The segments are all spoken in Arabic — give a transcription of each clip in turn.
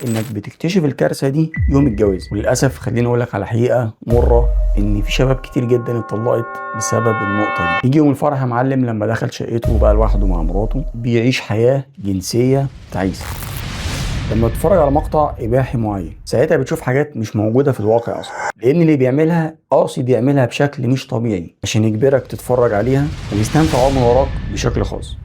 انك بتكتشف الكارثه دي يوم الجواز. وللاسف خليني اقول لك على حقيقه مره، ان في شباب كتير جدا اتطلقت بسبب النقطه دي. يجي يوم الفرح يا معلم لما دخل شقته وبقى لوحده مع مراته بيعيش حياه جنسيه تعيسه. لما تتفرج على مقطع اباحي معين ساعتها بتشوف حاجات مش موجوده في الواقع اصلا، لان اللي بيعملها قاصد يعملها بشكل مش طبيعي عشان يجبرك تتفرج عليها ويستمتع من وراك بشكل خاص.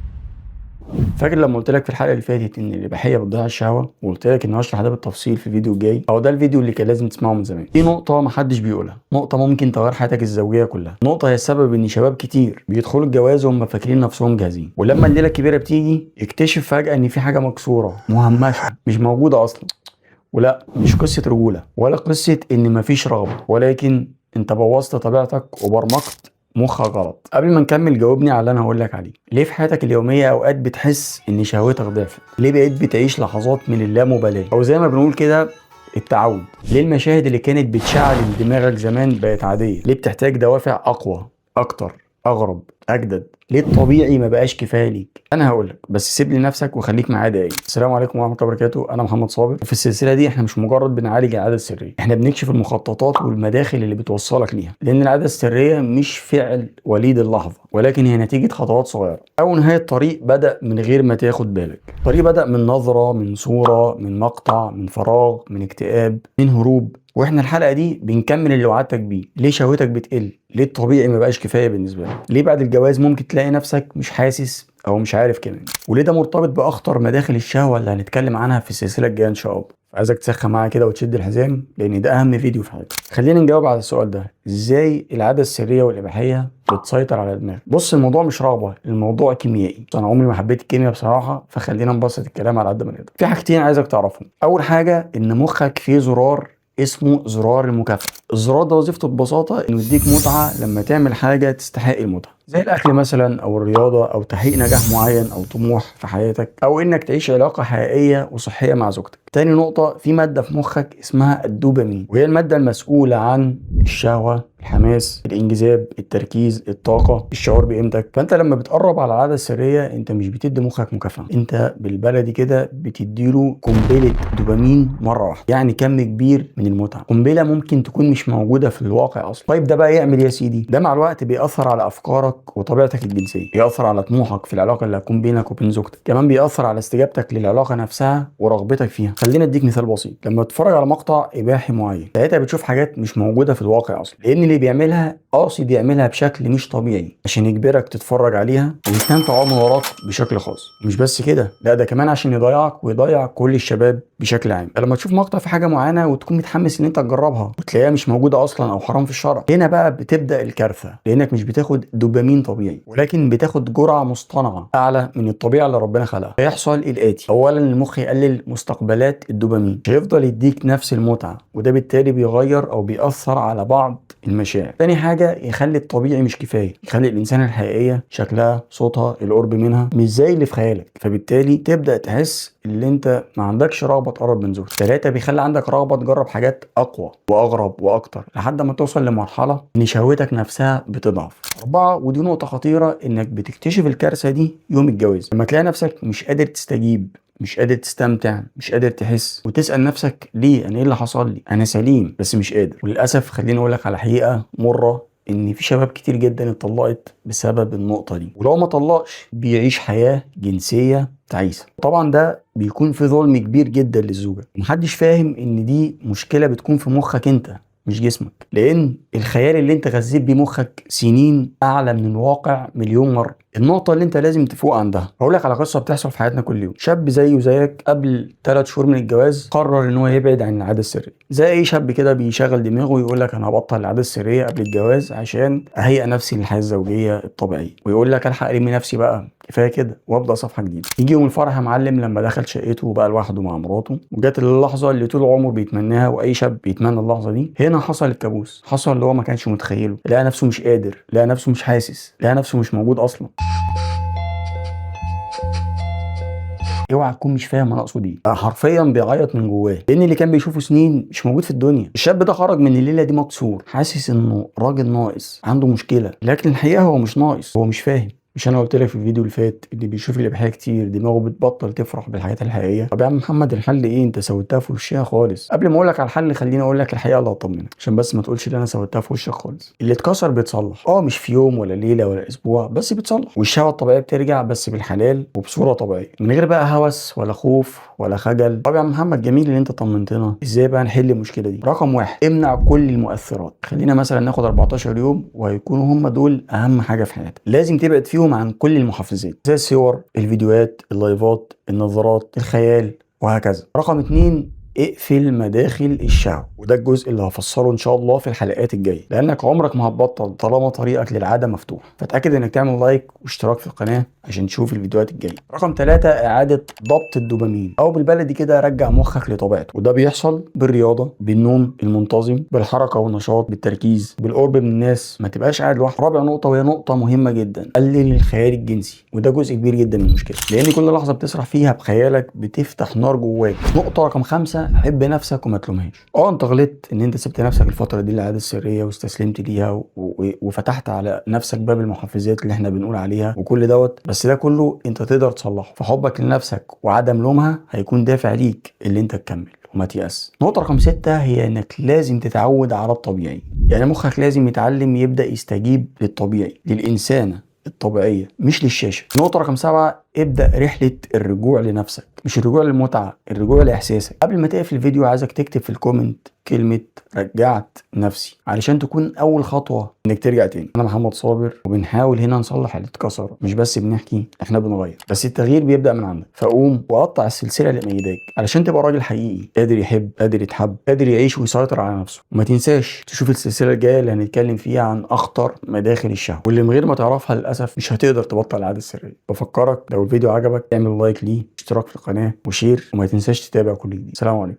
فاكر لما قلت لك في الحلقه اللي فاتت ان الاباحيه بتضيع الشهوه، وقلت لك ان هشرح ده بالتفصيل في الفيديو الجاي، او ده الفيديو اللي كان لازم تسمعه من زمان. دي نقطه محدش بيقولها، نقطه ممكن تغير حياتك الزوجيه كلها، نقطه هي السبب ان شباب كتير بيدخلوا الجواز وهم فاكرين نفسهم جاهزين، ولما الليله الكبيره بتيجي يكتشف فجاه ان في حاجه مكسوره مهمشه مش موجوده اصلا. ولا مش قصه رجوله ولا قصه ان مفيش رغبه، ولكن انت بوظت طبيعتك وبرمجت مخك غلط. قبل ما نكمل جاوبني على اللي انا هقول لك عليه. ليه في حياتك اليوميه اوقات بتحس ان شهوتك ضعفت؟ ليه بقيت بتعيش لحظات من اللامبالاه، او زي ما بنقول كده التعود؟ ليه المشاهد اللي كانت بتشعل دماغك زمان بقت عاديه؟ ليه بتحتاج دوافع اقوى، اكتر، اغرب، اجدد؟ ليه الطبيعي ما بقاش كفايه ليك؟ انا هقول لك، بس سيب لي نفسك وخليك معايا دقايق. السلام عليكم ورحمه الله وبركاته، انا محمد صابر. في السلسله دي احنا مش مجرد بنعالج العاده السريه، احنا بنكشف المخططات والمداخل اللي بتوصلك ليها. لان العاده السريه مش فعل وليد اللحظه، ولكن هي نتيجه خطوات صغيره. او نهايه طريق بدا من غير ما تاخد بالك. طريق بدا من نظره، من صوره، من مقطع، من فراغ، من اكتئاب، من هروب. واحنا الحلقه دي بنكمل اللي وعدتك بيه. ليه شهوتك بتقل؟ ليه الطبيعي ما بقاش كفايه بالنسبه لك؟ ليه بعد الجواز ممكن تلاقي نفسك مش حاسس او مش عارف كمان؟ وليه ده مرتبط باخطر مداخل الشهوه اللي هنتكلم عنها في السلسله الجايه ان شاء الله؟ عايزك تسخن معايا كده وتشد الحزام، لان ده اهم فيديو في حياتك. خلينا نجاوب على السؤال ده، ازاي العاده السريه والاباحيه بتسيطر على دماغك؟ بص، الموضوع مش رغبه، الموضوع كيميائي. انا عمري ما حبيت الكيمياء بصراحه، فخلينا نبسط الكلام على قد ما نقدر. في حاجتين عايزك تعرفهم. اول حاجه ان مخك فيه زرار اسمه زرار المكافأة. الزرار ده وظيفته ببساطة انه يديك متعة لما تعمل حاجة تستحق المتعة، زي الاكل مثلا، او الرياضة، او تحقيق نجاح معين، او طموح في حياتك، او انك تعيش علاقة حقيقية وصحية مع زوجتك. تاني نقطة، في مادة في مخك اسمها الدوبامين، وهي المادة المسؤولة عن الشهوة، الحماس، الانجذاب، التركيز، الطاقة، الشعور بقيمتك. فانت لما بتقرب على العادة السرية انت مش بتدي مخك مكافأة، انت بالبلدي كده بتديله قنبلة دوبامين مرة واحدة، يعني كم كبير من المتعة، قنبلة ممكن تكون مش موجودة في الواقع اصلا. طيب ده بقى يعمل يا سيدي؟ ده مع الوقت بيأثر على افكارك وطبيعتك الجنسية، بيأثر على طموحك في العلاقة اللي هتكون بينك وبين زوجتك، كمان بيأثر على استجابتك للعلاقة نفسها ورغبتك فيها. خلينا اديك مثال بسيط. لما تتفرج على مقطع اباحي معين ساعتها بتشوف حاجات مش موجودة في الواقع اصلا، لان اللي بيعملها قاصد يعملها بشكل مش طبيعي عشان يجبرك تتفرج عليها ويستمتع من وراك بشكل خاص. مش بس كده، لا ده كمان عشان يضيعك ويضيع كل الشباب بشكل عام. لما تشوف مقطع في حاجه معينه وتكون متحمس ان انت تجربها وتلاقيها مش موجوده اصلا او حرام في الشرع، هنا بقى بتبدا الكارثه، لانك مش بتاخد دوبامين طبيعي، ولكن بتاخد جرعه مصطنعه اعلى من الطبيعه اللي ربنا خلقها. هيحصل الاتي: اولا المخ يقلل مستقبلات الدوبامين، مش هيفضل يديك نفس المتعه، وده بالتالي بيغير او بيأثر على بعض المشاعر. تاني حاجه، يخلي الطبيعي مش كفايه، يخلي الانسانه الحقيقيه شكلها، صوتها، القرب منها مش زي اللي في خيالك، فبالتالي تبدا تحس ان انت ما عندكش رغبه تقرب من زوجتك. ثلاثه، بيخلي عندك رغبه تجرب حاجات اقوى واغرب واكتر لحد ما توصل لمرحله ان شهوتك نفسها بتضعف. اربعه، ودي نقطه خطيره، انك بتكتشف الكارثه دي يوم الجواز، لما تلاقي نفسك مش قادر تستجيب، مش قادر تستمتع، مش قادر تحس، وتسأل نفسك ليه؟ انا ايه اللي حصل لي؟ انا سليم بس مش قادر. وللاسف خليني اقول لك على حقيقه مره، ان في شباب كتير جدا اتطلقت بسبب النقطه دي، ولو ما طلقش بيعيش حياه جنسيه تعيسه. طبعا ده بيكون في ظلم كبير جدا للزوجه. محدش فاهم ان دي مشكله بتكون في مخك انت مش جسمك، لان الخيال اللي انت غذيت بيه مخك سنين اعلى من الواقع مليون مره. النقطه اللي انت لازم تفوق عندها، هقول لك على قصه بتحصل في حياتنا كل يوم. شاب زيه زيك قبل 3 شهور من الجواز قرر ان هو يبعد عن العاده السريه، زي اي شاب كده بيشغل دماغه ويقول لك انا هبطل العاده السريه قبل الجواز عشان اهيئ نفسي للحياه الزوجيه الطبيعيه، ويقول لك الحق ارمي نفسي بقى كفايه كده وابدا صفحه جديده. يجي يوم الفرح يا معلم لما دخل شقته وبقى لوحده مع مراته، وجات اللحظه اللي طول عمره بيتمناها، واي شاب بيتمنى اللحظه دي. هنا حصل الكابوس، حصل اللي هو ما كانش متخيله. لقى نفسه مش قادر، لقى نفسه مش حاسس، لقى نفسه مش موجود اصلا. اوعى تكون مش فاهم انا اقصد ايه. حرفيا بيعيط من جواه، لان اللي كان بيشوفه سنين مش موجود في الدنيا. الشاب ده خرج من الليله دي مكسور، حاسس انه راجل ناقص، عنده مشكله، لكن الحقيقه هو مش ناقص، هو مش فاهم. مش انا قلت لك في الفيديو اللي فات اللي بيشوف الاباحيه كتير دماغه بتبطل تفرح بالحاجات الحقيقيه؟ طب يا عم محمد الحل ايه؟ انت سويتها في وشها خالص. قبل ما اقول لك على الحل خليني اقول لك الحقيقه اللي هتطمنك، عشان بس ما تقولش ان انا سويتها في وشك خالص. اللي اتكسر بيتصلح، مش في يوم ولا ليله ولا اسبوع، بس بيتصلح، والشهوه الطبيعيه بترجع، بس بالحلال وبصوره طبيعيه من غير بقى هوس ولا خوف ولا خجل. طب يا عم محمد جميل اللي انت طمنتنا، ازاي بقى نحل المشكله دي؟ رقم واحد، امنع كل المؤثرات. خلينا مثلا ناخد 14 يوم وهيكونوا هم دول اهم حاجه في حياتك. لازم تبعد فيهم عن كل المحفزات زي الصور، الفيديوهات، اللايفات، النظارات، الخيال، وهكذا. رقم اتنين، اقفل مداخل الشعب، وده الجزء اللي هفسره ان شاء الله في الحلقات الجايه، لانك عمرك ما هتبطل طالما طريقك للعاده مفتوح. فتاكد انك تعمل لايك واشتراك في القناه عشان تشوف الفيديوهات الجايه. رقم 3، اعاده ضبط الدوبامين، او بالبلدي كده رجع مخك لطبيعته، وده بيحصل بالرياضه، بالنوم المنتظم، بالحركه والنشاط، بالتركيز، بالقرب من الناس، ما تبقاش قاعد لوحدك. رابع نقطه وهي نقطه مهمه جدا، قلل الخيال الجنسي، وده جزء كبير جدا من المشكله، لان كل لحظه بتسرح فيها بخيالك بتفتح نار جواك. نقطه رقم 5، حب نفسك وما تلومهاش. انت غلطت ان انت سبت نفسك الفتره دي للعاده السريه واستسلمت ليها وفتحت على نفسك باب المحفزات اللي احنا بنقول عليها وكل دوت، بس ده كله انت تقدر تصلحه. فحبك لنفسك وعدم لومها هيكون دافع ليك اللي انت تكمل وما تيأس. نقطة رقم 6 هي انك لازم تتعود على الطبيعي، يعني مخك لازم يتعلم يبدأ يستجيب للطبيعي، للإنسانة الطبيعية مش للشاشة. نقطة رقم 7، ابدأ رحلة الرجوع لنفسك، مش الرجوع للمتعة، الرجوع لإحساسك. قبل ما تقفل الفيديو عايزك تكتب في الكومنت كلمة رجعت نفسي، علشان تكون أول خطوة إنك ترجع تاني. أنا محمد صابر، وبنحاول هنا نصلح اللي اتكسر، مش بس بنحكي، إحنا بنغير. بس التغيير بيبدأ من عندك، فقوم وقطع السلسلة اللي ميداك علشان تبقى راجل حقيقي قادر يحب، قادر يتحب، قادر يعيش ويسيطر على نفسه. وما تنساش تشوف السلسلة الجاية اللي هنتكلم فيها عن أخطر مداخل الشهوة، واللي من غير ما تعرفها للأسف مش هتقدر تبطل العادة السرية. بفكرك لو الفيديو عجبك تعمل لايك ليه، اشتراك في القناة وشير، وما تنساش تتابع كل جديد. سلام عليكم.